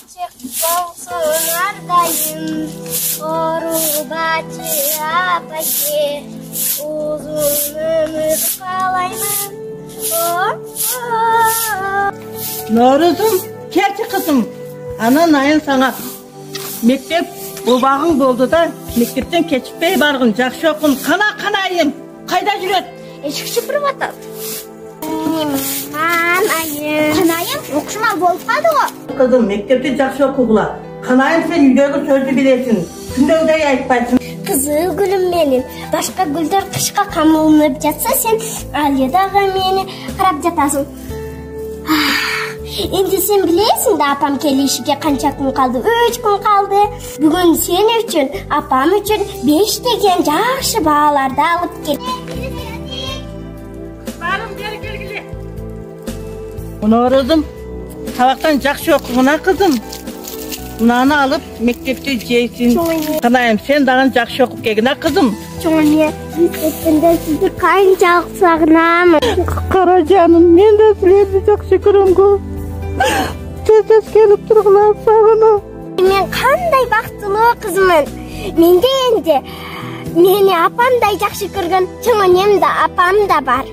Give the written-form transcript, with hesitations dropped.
açık olsun ardayım. Orubaçı apaki, uzun ömür kalayım. Nooruzum, kelçi kızım. Anan ayın sana mektep bulbağın boldu da mektepten keçipbey bargın, жақсы okun. Kanayım, kayda жүрет? Eşik süpürüp atat. Kanayım, okşumal болып қалды ғой. Kızım, mektepte жақсы okugula. Kanayım sen üydегі сөзді білесің. Күндегідей айтпайсың. Қызыл гүлім менің. Başka гүлдер қышқа қамылынып жатса, сен алиядағы мені қарап жатасың. Енді сен білесің да апам келешіге қанша күн қалды? 3 күн қалды. Бүгін сен үшін, апам үшін 5 деген жақсы бағаларды алып кел. Барым бері келгіле. Nooruzum, sabahtan жақсы okuguna kızım. Bunаны alıp mektepte jeysin. Kanayım sen dağın жақсы okup kelgin kızım. Çoğunluğa mektepinde sizi қаншалық сағынамын. Kara canım, men de sizlerdi жақсы көрөм. Tez kelip turgular sağına. Мен қандай бақыттылы қызмын. Менде енді мені апамдай жақсы көрген чоңөнем да апам да бар.